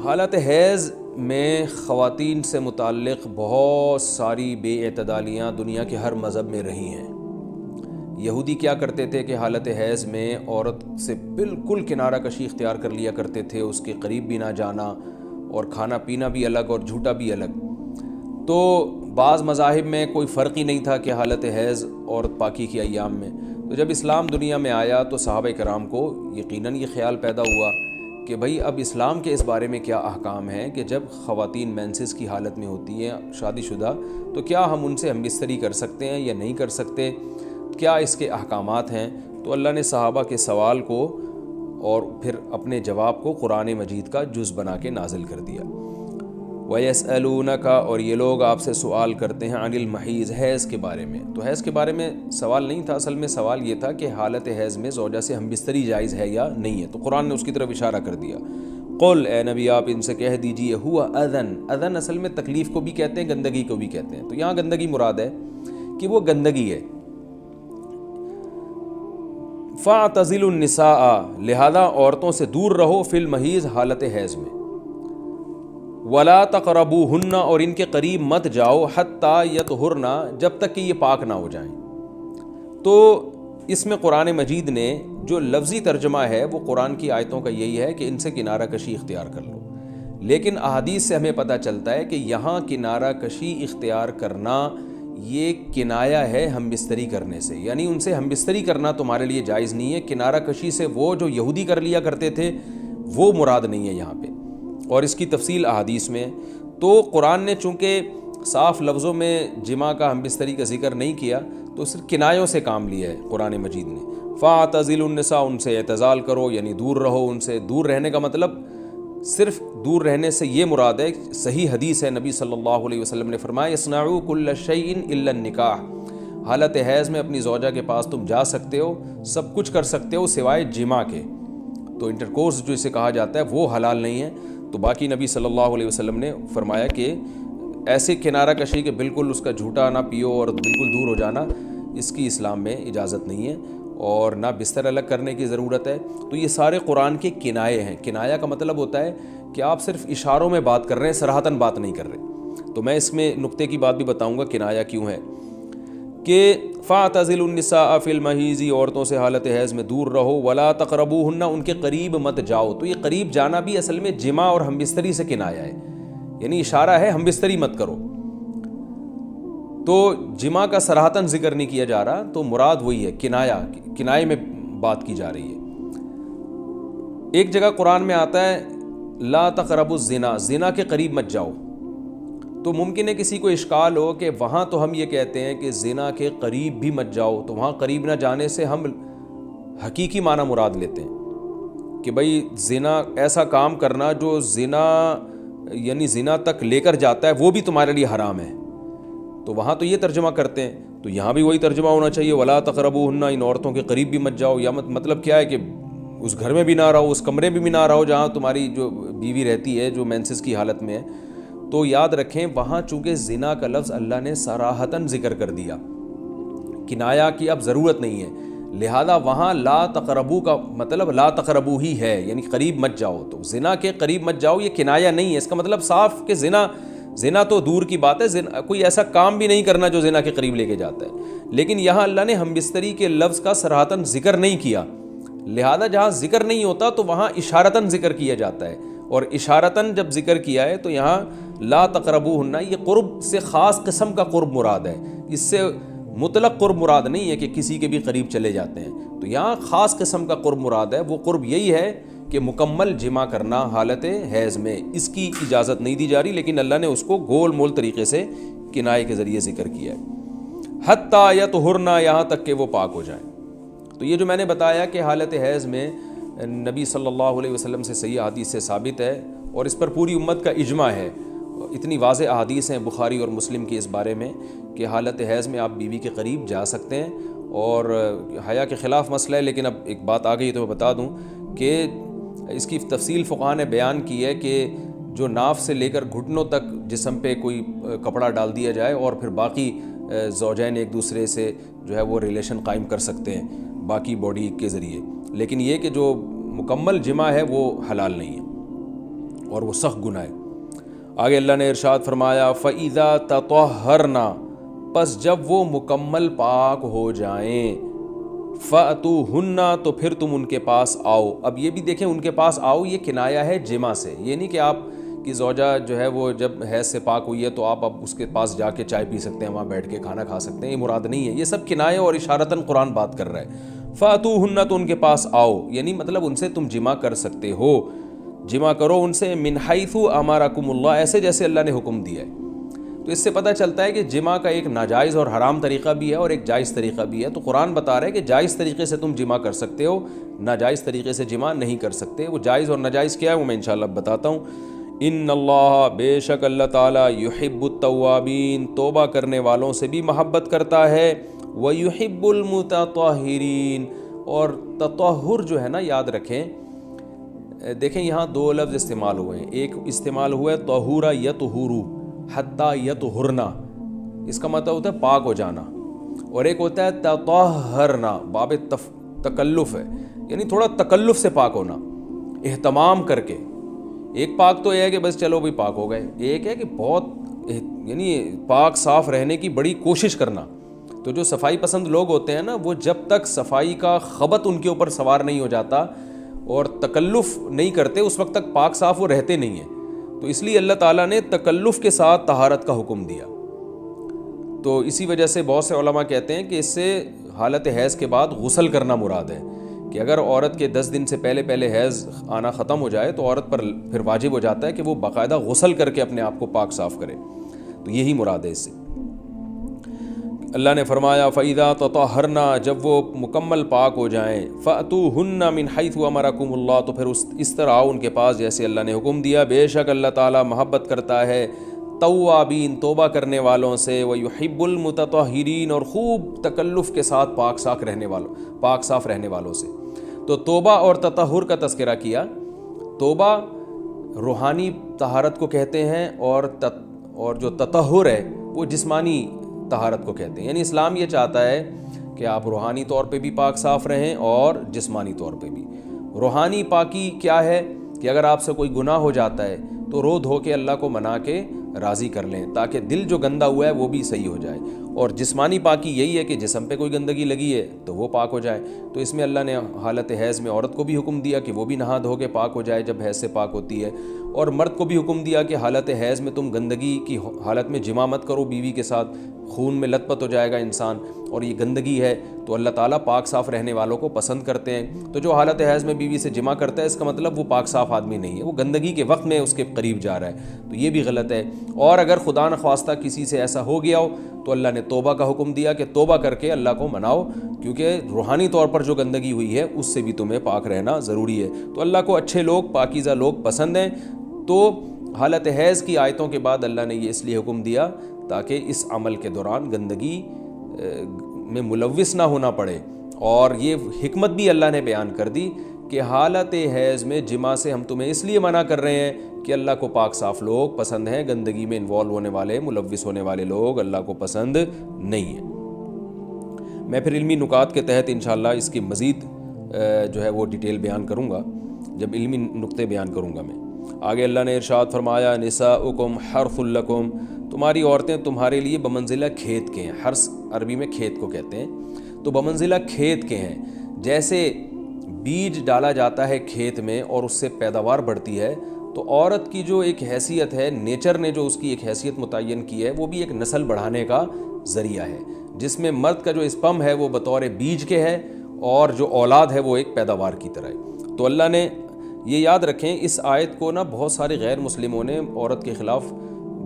حالت حیض میں خواتین سے متعلق بہت ساری بے اعتدالیاں دنیا کے ہر مذہب میں رہی ہیں۔ یہودی کیا کرتے تھے کہ حالت حیض میں عورت سے بالکل کنارہ کشی اختیار کر لیا کرتے تھے، اس کے قریب بھی نہ جانا، اور کھانا پینا بھی الگ اور جھوٹا بھی الگ۔ تو بعض مذاہب میں کوئی فرق ہی نہیں تھا کہ حالت حیض عورت پاکی کی ایام میں۔ تو جب اسلام دنیا میں آیا تو صحابہ کرام کو یقیناً یہ خیال پیدا ہوا کہ بھئی اب اسلام کے اس بارے میں کیا احکام ہیں کہ جب خواتین مینسز کی حالت میں ہوتی ہیں شادی شدہ، تو کیا ہم ان سے ہم بستری کر سکتے ہیں یا نہیں کر سکتے، کیا اس کے احکامات ہیں۔ تو اللہ نے صحابہ کے سوال کو اور پھر اپنے جواب کو قرآن مجید کا جز بنا کے نازل کر دیا۔ وَيَسْأَلُونَكَ، اور یہ لوگ آپ سے سوال کرتے ہیں عن المحیض، حیض کے بارے میں۔ تو حیض کے بارے میں سوال نہیں تھا، اصل میں سوال یہ تھا کہ حالت حیض میں زوجہ سے ہم بستری جائز ہے یا نہیں ہے۔ تو قرآن نے اس کی طرف اشارہ کر دیا۔ قل، اے نبی آپ ان سے کہہ دیجئے، ہوا اذن، اذن اصل میں تکلیف کو بھی کہتے ہیں، گندگی کو بھی کہتے ہیں۔ تو یہاں گندگی مراد ہے کہ وہ گندگی ہے۔ فَاعْتَزِلُوا النِّسَاءَ، لہذا عورتوں سے دور رہو، فی المحیض، حالت حیض میں۔ وَلَا تَقْرَبُوهُنَّ، اور ان کے قریب مت جاؤ، حَتَّى يَطْهُرْنَ، جب تک کہ یہ پاک نہ ہو جائیں۔ تو اس میں قرآن مجید نے جو لفظی ترجمہ ہے وہ قرآن کی آیتوں کا یہی ہے کہ ان سے کنارہ کشی اختیار کر لو، لیکن احادیث سے ہمیں پتہ چلتا ہے کہ یہاں کنارہ کشی اختیار کرنا یہ کنایا ہے ہم بستری کرنے سے، یعنی ان سے ہم بستری کرنا تمہارے لیے جائز نہیں ہے۔ کنارہ کشی سے وہ جو یہودی کر لیا کرتے تھے وہ مراد نہیں ہے یہاں پہ، اور اس کی تفصیل احادیث میں۔ تو قرآن نے چونکہ صاف لفظوں میں جماع کا ہم بستری کا ذکر نہیں کیا تو صرف کنایوں سے کام لیا ہے قرآن مجید نے۔ فَاعْتَزِلُوا النِّسَاءَ، ان سے اعتزال کرو، یعنی دور رہو ان سے۔ دور رہنے کا مطلب صرف دور رہنے سے یہ مراد ہے، صحیح حدیث ہے، نبی صلی اللہ علیہ وسلم نے فرمایا اصنعوا کل شیء الا النکاح، حالت حیض میں اپنی زوجہ کے پاس تم جا سکتے ہو، سب کچھ کر سکتے ہو سوائے جماع کے۔ تو انٹرکورس جو اسے کہا جاتا ہے وہ حلال نہیں ہے۔ تو باقی نبی صلی اللہ علیہ وسلم نے فرمایا کہ ایسے کنارہ کشی کہ بالکل اس کا جھوٹا نہ پیو اور بالکل دور ہو جانا، اس کی اسلام میں اجازت نہیں ہے، اور نہ بستر الگ کرنے کی ضرورت ہے۔ تو یہ سارے قرآن کے کنائے ہیں۔ کنایا کا مطلب ہوتا ہے کہ آپ صرف اشاروں میں بات کر رہے ہیں، صراحتاً بات نہیں کر رہے۔ تو میں اس میں نقطے کی بات بھی بتاؤں گا کنایا کیوں ہے، کہ فَاعْتَزِلُوا النِّسَاءَ فِي الْمَحِيضِ، عورتوں سے حالت حیض میں دور رہو، وَلَا تَقْرَبُوهُنَّ، ان کے قریب مت جاؤ۔ تو یہ قریب جانا بھی اصل میں جماع اور ہم بستری سے کنایا ہے، یعنی اشارہ ہے ہم بستری مت کرو۔ تو جماع کا صراحتاً ذکر نہیں کیا جا رہا، تو مراد وہی ہے کنایا، کنائے میں بات کی جا رہی ہے۔ ایک جگہ قرآن میں آتا ہے لا تقربوا الزنا، زنا کے قریب مت جاؤ۔ تو ممکن ہے کسی کو اشکال ہو کہ وہاں تو ہم یہ کہتے ہیں کہ زنا کے قریب بھی مت جاؤ، تو وہاں قریب نہ جانے سے ہم حقیقی معنی مراد لیتے ہیں کہ بھئی زنا ایسا کام کرنا جو زنا یعنی زنا تک لے کر جاتا ہے وہ بھی تمہارے لیے حرام ہے۔ تو وہاں تو یہ ترجمہ کرتے ہیں، تو یہاں بھی وہی ترجمہ ہونا چاہیے ولا تقربوهن، ان عورتوں کے قریب بھی مت جاؤ۔ یا مطلب کیا ہے کہ اس گھر میں بھی نہ رہو، اس کمرے میں بھی نہ رہو جہاں تمہاری جو بیوی رہتی ہے جو مینسز کی حالت میں ہے۔ تو یاد رکھیں وہاں چونکہ زنا کا لفظ اللہ نے صراحتاً ذکر کر دیا، کنایا کی اب ضرورت نہیں ہے، لہذا وہاں لا تقربو کا مطلب لا تقربو ہی ہے، یعنی قریب مت جاؤ۔ تو زنا کے قریب مت جاؤ یہ کنایا نہیں ہے، اس کا مطلب صاف کہ زنا تو دور کی بات ہے، کوئی ایسا کام بھی نہیں کرنا جو زنا کے قریب لے کے جاتا ہے۔ لیکن یہاں اللہ نے ہم بستری کے لفظ کا صراحتاً ذکر نہیں کیا، لہذا جہاں ذکر نہیں ہوتا تو وہاں اشارتاً ذکر کیا جاتا ہے، اور اشارتاً جب ذکر کیا ہے تو یہاں لا تقربوهن، یہ قرب سے خاص قسم کا قرب مراد ہے، اس سے مطلق قرب مراد نہیں ہے کہ کسی کے بھی قریب چلے جاتے ہیں۔ تو یہاں خاص قسم کا قرب مراد ہے، وہ قرب یہی ہے کہ مکمل جماع کرنا حالت حیض میں، اس کی اجازت نہیں دی جا رہی، لیکن اللہ نے اس کو گول مول طریقے سے کنائے کے ذریعے ذکر کیا ہے۔ حتیٰ یطہرن، یہاں تک کہ وہ پاک ہو جائیں۔ تو یہ جو میں نے بتایا کہ حالت حیض میں نبی صلی اللہ علیہ وسلم سے صحیح حدیث سے ثابت ہے، اور اس پر پوری امت کا اجماع ہے، اتنی واضح احادیث ہیں بخاری اور مسلم کی اس بارے میں کہ حالت حیض میں آپ بیوی کے قریب جا سکتے ہیں، اور حیا کے خلاف مسئلہ ہے، لیکن اب ایک بات آ گئی تو میں بتا دوں کہ اس کی تفصیل فقہاء نے بیان کی ہے کہ جو ناف سے لے کر گھٹنوں تک جسم پہ کوئی کپڑا ڈال دیا جائے اور پھر باقی زوجین ایک دوسرے سے جو ہے وہ ریلیشن قائم کر سکتے ہیں باقی باڈی کے ذریعے، لیکن یہ کہ جو مکمل جماع ہے وہ حلال نہیں ہے۔ اور وہ سخت گناہ ہے۔ آگے اللہ نے ارشاد فرمایا فَإِذَا تَطَهَّرْنَا، پس جب وہ مکمل پاک ہو جائیں، فَأْتُوهُنَّ، تو پھر تم ان کے پاس آؤ۔ اب یہ بھی دیکھیں ان کے پاس آؤ یہ کنایا ہے جمع سے، یہ نہیں کہ آپ کی زوجہ جو ہے وہ جب حیض سے پاک ہوئی ہے تو آپ اب اس کے پاس جا کے چائے پی سکتے ہیں، وہاں بیٹھ کے کھانا کھا سکتے ہیں، یہ مراد نہیں ہے، یہ سب کنایا اور اشارتاً قرآن بات کر رہا ہے۔ فَأْتُوهُنَّ، تو ان کے پاس آؤ، یعنی مطلب ان سے تم جمع کر سکتے ہو، جمع کرو ان سے، من حیث امرکم اللہ، ایسے جیسے اللہ نے حکم دیا ہے۔ تو اس سے پتہ چلتا ہے کہ جمع کا ایک ناجائز اور حرام طریقہ بھی ہے اور ایک جائز طریقہ بھی ہے۔ تو قرآن بتا رہا ہے کہ جائز طریقے سے تم جمع کر سکتے ہو، ناجائز طریقے سے جمع نہیں کر سکتے۔ وہ جائز اور ناجائز کیا ہے وہ میں انشاءاللہ بتاتا ہوں۔ ان اللہ، بے شک اللہ تعالیٰ، یحب التوابین، توبہ کرنے والوں سے بھی محبت کرتا ہے، ویحب المتطہرین، اور تطہر جو ہے نا یاد رکھیں، دیکھیں یہاں دو لفظ استعمال ہوئے ہیں، ایک استعمال ہوا ہے طہورا یطہرو حتیٰ یطہرنا، اس کا مطلب ہوتا ہے پاک ہو جانا، اور ایک ہوتا ہے تطہرنا، باب تکلف ہے، یعنی تھوڑا تکلف سے پاک ہونا، اہتمام کر کے۔ ایک پاک تو یہ ہے کہ بس چلو بھی پاک ہو گئے، ایک ہے کہ بہت یعنی پاک صاف رہنے کی بڑی کوشش کرنا۔ تو جو صفائی پسند لوگ ہوتے ہیں نا، وہ جب تک صفائی کا خبط ان کے اوپر سوار نہیں ہو جاتا اور تکلف نہیں کرتے، اس وقت تک پاک صاف وہ رہتے نہیں ہیں۔ تو اس لیے اللہ تعالیٰ نے تکلف کے ساتھ طہارت کا حکم دیا۔ تو اسی وجہ سے بہت سے علماء کہتے ہیں کہ اس سے حالت حیض کے بعد غسل کرنا مراد ہے، کہ اگر عورت کے 10 دن سے پہلے حیض آنا ختم ہو جائے تو عورت پر پھر واجب ہو جاتا ہے کہ وہ باقاعدہ غسل کر کے اپنے آپ کو پاک صاف کرے۔ تو یہی مراد ہے اس سے۔ اللہ نے فرمایا فَإِذَا تَطَهَّرْنَا، جب وہ مکمل پاک ہو جائیں، فَأْتُوهُنَّ مِنْ حَيْثُ أَمَرَكُمُ اللَّهُ، تو پھر اس طرح آؤ ان کے پاس جیسے اللہ نے حکم دیا۔ بے شک اللہ تعالیٰ محبت کرتا ہے توابین، توبہ کرنے والوں سے، وَيُحِبُّ الْمُتَطَهِّرِينَ، اور خوب تکلف کے ساتھ پاک صاف رہنے والوں سے۔ تو توبہ اور تطہر کا تذکرہ کیا۔ توبہ روحانی طہارت کو کہتے ہیں، اور جو تطہر ہے وہ جسمانی طہارت کو کہتے ہیں۔ یعنی اسلام یہ چاہتا ہے کہ آپ روحانی طور پہ بھی پاک صاف رہیں اور جسمانی طور پہ بھی۔ روحانی پاکی کیا ہے کہ اگر آپ سے کوئی گناہ ہو جاتا ہے تو رو دھو کے اللہ کو منا کے راضی کر لیں، تاکہ دل جو گندہ ہوا ہے وہ بھی صحیح ہو جائے۔ اور جسمانی پاکی یہی ہے کہ جسم پہ کوئی گندگی لگی ہے تو وہ پاک ہو جائے۔ تو اس میں اللہ نے حالت حیض میں عورت کو بھی حکم دیا کہ وہ بھی نہا دھو کے پاک ہو جائے جب حیض سے پاک ہوتی ہے، اور مرد کو بھی حکم دیا کہ حالت حیض میں تم گندگی کی حالت میں جمع مت کرو بیوی کے ساتھ، خون میں لت پت ہو جائے گا انسان، اور یہ گندگی ہے۔ تو اللہ تعالیٰ پاک صاف رہنے والوں کو پسند کرتے ہیں۔ تو جو حالت حیض میں بیوی سے جمع کرتا ہے، اس کا مطلب وہ پاک صاف آدمی نہیں ہے، وہ گندگی کے وقت میں اس کے قریب جا رہا ہے، تو یہ بھی غلط ہے۔ اور اگر خدا نخواستہ کسی سے ایسا ہو گیا ہو تو اللہ نے توبہ کا حکم دیا کہ توبہ کر کے اللہ کو مناؤ، کیونکہ روحانی طور پر جو گندگی ہوئی ہے اس سے بھی تمہیں پاک رہنا ضروری ہے۔ تو اللہ کو اچھے لوگ، پاکیزہ لوگ پسند ہیں۔ تو حالت حیض کی آیتوں کے بعد اللہ نے یہ اس لیے حکم دیا تاکہ اس عمل کے دوران گندگی میں ملوث نہ ہونا پڑے، اور یہ حکمت بھی اللہ نے بیان کر دی کہ حالت حیض میں جمع سے ہم تمہیں اس لیے منع کر رہے ہیں کہ اللہ کو پاک صاف لوگ پسند ہیں، گندگی میں انوالو ہونے والے، ملوث ہونے والے لوگ اللہ کو پسند نہیں ہیں۔ میں پھر علمی نکات کے تحت انشاءاللہ اس کی مزید جو ہے وہ ڈیٹیل بیان کروں گا جب علمی نقطے بیان کروں گا میں۔ آگے اللہ نے ارشاد فرمایا نساؤکم حرث لکم، تمہاری عورتیں تمہارے لیے بمنزلہ کھیت کے ہیں۔ حرث عربی میں کھیت کو کہتے ہیں، تو بمنزلہ کھیت کے ہیں۔ جیسے بیج ڈالا جاتا ہے کھیت میں اور اس سے پیداوار بڑھتی ہے، تو عورت کی جو ایک حیثیت ہے، نیچر نے جو اس کی ایک حیثیت متعین کی ہے، وہ بھی ایک نسل بڑھانے کا ذریعہ ہے، جس میں مرد کا جو اسپم ہے وہ بطور بیج کے ہے، اور جو اولاد ہے وہ ایک پیداوار کی طرح ہے۔ تو اللہ نے یہ یاد رکھیں، اس آیت کو نا بہت سارے غیر مسلموں نے عورت کے خلاف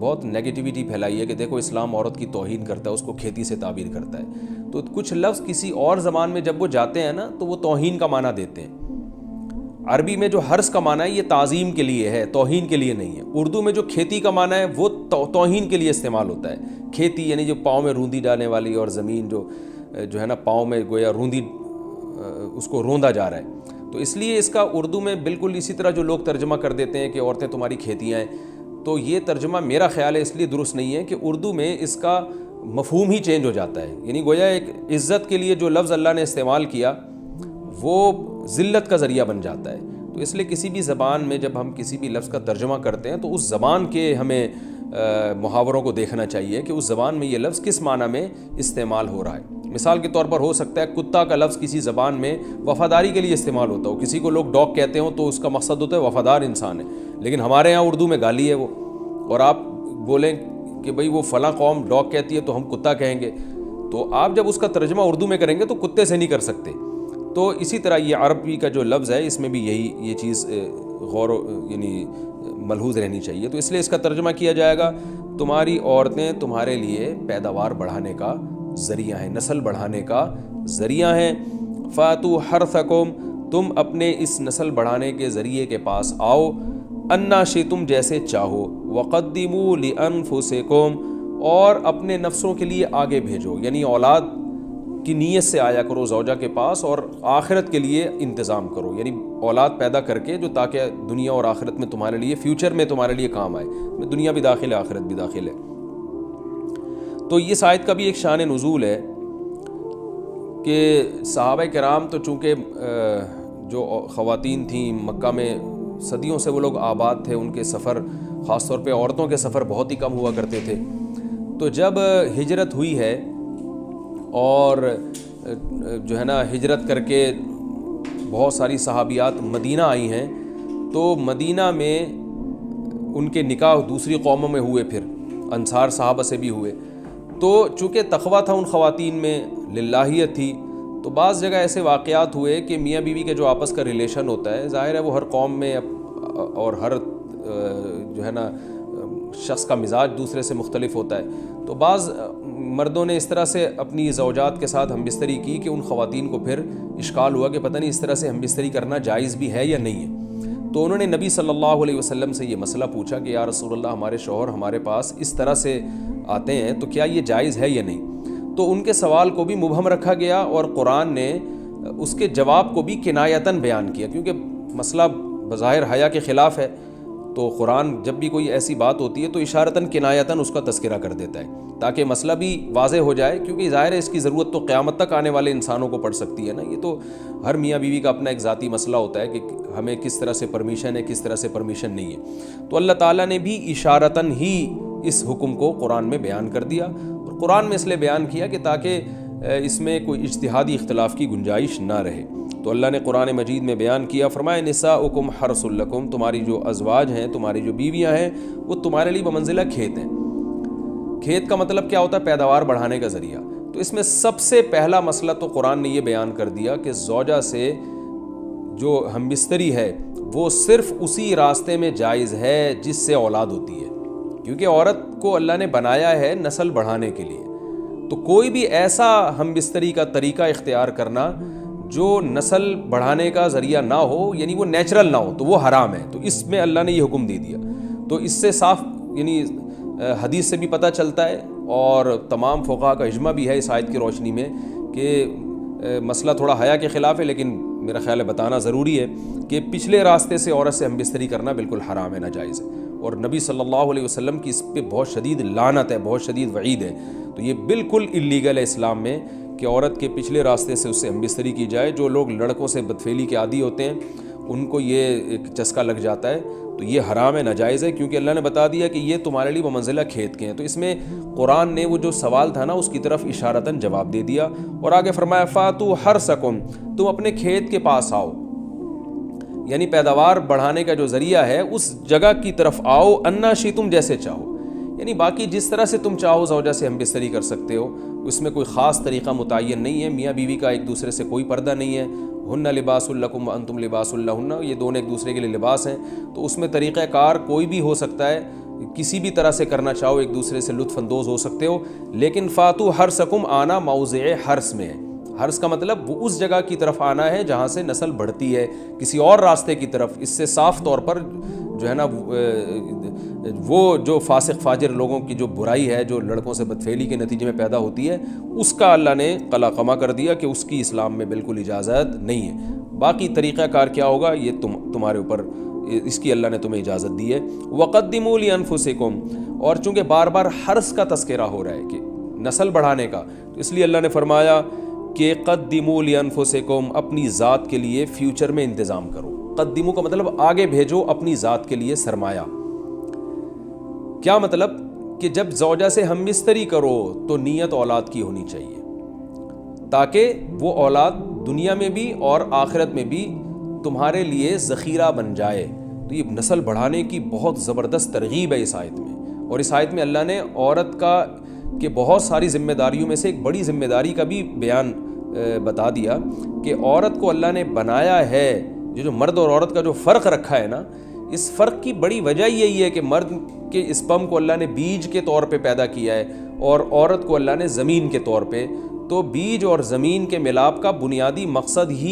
بہت نیگیٹیوٹی پھیلائی ہے کہ دیکھو اسلام عورت کی توہین کرتا ہے، اس کو کھیتی سے تعبیر کرتا ہے۔ تو کچھ لفظ کسی اور زبان میں جب وہ جاتے ہیں نا تو وہ توہین کا معنی دیتے ہیں۔ عربی میں جو حرث کا معنی ہے یہ تعظیم کے لیے ہے، توہین کے لیے نہیں ہے۔ اردو میں جو کھیتی کا معنی ہے وہ توہین کے لیے استعمال ہوتا ہے۔ کھیتی یعنی جو پاؤں میں روندی ڈالنے والی، اور زمین جو ہے نا پاؤں میں گویا روندی، اس کو روندا جا رہا ہے۔ تو اس لیے اس کا اردو میں بالکل اسی طرح جو لوگ ترجمہ کر دیتے ہیں کہ عورتیں تمہاری کھیتیاں ہیں، تو یہ ترجمہ میرا خیال ہے اس لیے درست نہیں ہے کہ اردو میں اس کا مفہوم ہی چینج ہو جاتا ہے۔ یعنی گویا ایک عزت کے لیے جو لفظ اللہ نے استعمال کیا وہ ذلت کا ذریعہ بن جاتا ہے۔ تو تو اس لیے کسی بھی زبان میں جب ہم کسی بھی لفظ کا ترجمہ کرتے ہیں تو اس زبان کے ہمیں محاوروں کو دیکھنا چاہیے کہ اس زبان میں یہ لفظ کس معنی میں استعمال ہو رہا ہے۔ مثال کے طور پر ہو سکتا ہے کتا کا لفظ کسی زبان میں وفاداری کے لیے استعمال ہوتا ہو، کسی کو لوگ ڈاگ کہتے ہوں تو اس کا مقصد ہوتا ہے وفادار انسان ہے، لیکن ہمارے یہاں اردو میں گالی ہے وہ، اور آپ بولیں کہ بھئی وہ فلاں قوم ڈاگ کہتی ہے تو ہم کتا کہیں گے، تو آپ جب اس کا ترجمہ اردو میں کریں گے تو کتے سے نہیں کر سکتے۔ تو اسی طرح یہ عربی کا جو لفظ ہے اس میں بھی یہ چیز غور یعنی ملحوظ رہنی چاہیے۔ تو اس لیے اس کا ترجمہ کیا جائے گا تمہاری عورتیں تمہارے لیے پیداوار بڑھانے کا ذریعہ ہیں، نسل بڑھانے کا ذریعہ ہیں۔ فاتو حرثکم، تم اپنے اس نسل بڑھانے کے ذریعے کے پاس آؤ، انا شئتم جیسے چاہو، وقدموا لانفسکم، اور اپنے نفسوں کے لیے آگے بھیجو، یعنی اولاد کی نیت سے آیا کرو زوجہ کے پاس اور آخرت کے لیے انتظام کرو، یعنی اولاد پیدا کر کے جو تاکہ دنیا اور آخرت میں تمہارے لیے فیوچر میں تمہارے لیے کام آئے، دنیا بھی داخل ہے آخرت بھی داخل ہے۔ تو یہ آیت کا بھی ایک شان نزول ہے کہ صحابہ کرام تو چونکہ جو خواتین تھیں مکہ میں صدیوں سے وہ لوگ آباد تھے، ان کے سفر خاص طور پہ عورتوں کے سفر بہت ہی کم ہوا کرتے تھے، تو جب ہجرت ہوئی ہے اور جو ہے نا ہجرت کر کے بہت ساری صحابیات مدینہ آئی ہیں، تو مدینہ میں ان کے نکاح دوسری قوموں میں ہوئے، پھر انصار صحابہ سے بھی ہوئے، تو چونکہ تقویٰ تھا ان خواتین میں، للہیت تھی، تو بعض جگہ ایسے واقعات ہوئے کہ میاں بیوی کے جو آپس کا ریلیشن ہوتا ہے، ظاہر ہے وہ ہر قوم میں اور ہر جو ہے نا شخص کا مزاج دوسرے سے مختلف ہوتا ہے، تو بعض مردوں نے اس طرح سے اپنی زوجات کے ساتھ ہم بستری کی کہ ان خواتین کو پھر اشکال ہوا کہ پتہ نہیں اس طرح سے ہم بستری کرنا جائز بھی ہے یا نہیں ہے، تو انہوں نے نبی صلی اللہ علیہ وسلم سے یہ مسئلہ پوچھا کہ یا رسول اللہ ہمارے شوہر ہمارے پاس اس طرح سے آتے ہیں تو کیا یہ جائز ہے یا نہیں، تو ان کے سوال کو بھی مبہم رکھا گیا اور قرآن نے اس کے جواب کو بھی کنایتاً بیان کیا، کیونکہ مسئلہ بظاہر حیا کے خلاف ہے، تو قرآن جب بھی کوئی ایسی بات ہوتی ہے تو اشارتاً کنایتاً اس کا تذکرہ کر دیتا ہے تاکہ مسئلہ بھی واضح ہو جائے، کیونکہ ظاہر ہے اس کی ضرورت تو قیامت تک آنے والے انسانوں کو پڑ سکتی ہے نا، یہ تو ہر میاں بیوی کا اپنا ایک ذاتی مسئلہ ہوتا ہے کہ ہمیں کس طرح سے پرمیشن ہے کس طرح سے پرمیشن نہیں ہے، تو اللہ تعالیٰ نے بھی اشارتاً ہی اس حکم کو قرآن میں بیان کر دیا، اور قرآن میں اس لیے بیان کیا کہ تاکہ اس میں کوئی اجتہادی اختلاف کی گنجائش نہ رہے۔ تو اللہ نے قرآن مجید میں بیان کیا، فرمایا نساؤکم حرث لکم، تمہاری جو ازواج ہیں تمہاری جو بیویاں ہیں وہ تمہارے لیے بمنزلہ کھیت ہیں۔ کھیت کا مطلب کیا ہوتا ہے؟ پیداوار بڑھانے کا ذریعہ۔ تو اس میں سب سے پہلا مسئلہ تو قرآن نے یہ بیان کر دیا کہ زوجہ سے جو ہم بستری ہے وہ صرف اسی راستے میں جائز ہے جس سے اولاد ہوتی ہے، کیونکہ عورت کو اللہ نے بنایا ہے نسل بڑھانے کے لیے، تو کوئی بھی ایسا ہم بستری کا طریقہ اختیار کرنا جو نسل بڑھانے کا ذریعہ نہ ہو، یعنی وہ نیچرل نہ ہو، تو وہ حرام ہے۔ تو اس میں اللہ نے یہ حکم دے دیا، تو اس سے صاف یعنی حدیث سے بھی پتہ چلتا ہے اور تمام فقہاء کا اجماع بھی ہے اس آیت کی روشنی میں کہ مسئلہ تھوڑا حیا کے خلاف ہے، لیکن میرا خیال ہے بتانا ضروری ہے کہ پچھلے راستے سے عورت سے ہم بستری کرنا بالکل حرام ہے، ناجائز ہے، اور نبی صلی اللہ علیہ وسلم کی اس پہ بہت شدید لعنت ہے، بہت شدید وعید ہے، تو یہ بالکل اللیگل ہے اسلام میں کہ عورت کے پچھلے راستے سے اس سے ہم بستری کی جائے۔ جو لوگ لڑکوں سے بدفعلی کے عادی ہوتے ہیں ان کو یہ ایک چسکا لگ جاتا ہے، تو یہ حرام ہے، ناجائز ہے، کیونکہ اللہ نے بتا دیا کہ یہ تمہارے لیے بمنزلہ کھیت کے ہیں۔ تو اس میں قرآن نے وہ جو سوال تھا نا اس کی طرف اشارتاً جواب دے دیا، اور آگے فرمایا فاتو حرثکم، تم اپنے کھیت کے پاس آؤ، یعنی پیداوار بڑھانے کا جو ذریعہ ہے اس جگہ کی طرف آؤ، انا شئتم جیسے چاہو، یعنی باقی جس طرح سے تم چاہو زوجہ سے ہم بستری کر سکتے ہو، اس میں کوئی خاص طریقہ متعین نہیں ہے، میاں بیوی کا ایک دوسرے سے کوئی پردہ نہیں ہے، ہن لباس لکم وانتم لباس لہن، یہ دونوں ایک دوسرے کے لیے لباس ہیں، تو اس میں طریقہ کار کوئی بھی ہو سکتا ہے، کسی بھی طرح سے کرنا چاہو ایک دوسرے سے لطف اندوز ہو سکتے ہو، لیکن فاتو حرثکم آنا موضع حرث میں ہے۔ حرث کا مطلب وہ اس جگہ کی طرف آنا ہے جہاں سے نسل بڑھتی ہے، کسی اور راستے کی طرف، اس سے صاف طور پر جو ہے نا وہ جو فاسق فاجر لوگوں کی جو برائی ہے جو لڑکوں سے بدفعلی کے نتیجے میں پیدا ہوتی ہے، اس کا اللہ نے قلعہ کر دیا کہ اس کی اسلام میں بالکل اجازت نہیں ہے۔ باقی طریقہ کار کیا ہوگا یہ تمہارے اوپر، اس کی اللہ نے تمہیں اجازت دی ہے۔ وقدموا لانفسکم، اور چونکہ بار بار حرث کا تذکرہ ہو رہا ہے کہ نسل بڑھانے کا، تو اس لیے اللہ نے فرمایا کہ قدموا لانفسکم، اپنی ذات کے لیے فیوچر میں انتظام کرو۔ قدمو کا مطلب آگے بھیجو اپنی ذات کے لیے سرمایہ. کیا مطلب کہ جب زوجہ سے ہم مستری کرو تو نیت اولاد کی ہونی چاہیے تاکہ وہ اولاد دنیا میں بھی اور آخرت میں بھی تمہارے لیے ذخیرہ بن جائے. تو یہ نسل بڑھانے کی بہت زبردست ترغیب ہے اس آیت میں. اور اس آیت میں اللہ نے عورت کا کہ بہت ساری ذمہ داریوں میں سے ایک بڑی ذمہ داری کا بھی بیان بتا دیا کہ عورت کو اللہ نے بنایا ہے. جو مرد اور عورت کا جو فرق رکھا ہے نا, اس فرق کی بڑی وجہ یہی ہے کہ مرد کے اسپم کو اللہ نے بیج کے طور پہ پیدا کیا ہے اور عورت کو اللہ نے زمین کے طور پہ. تو بیج اور زمین کے ملاپ کا بنیادی مقصد ہی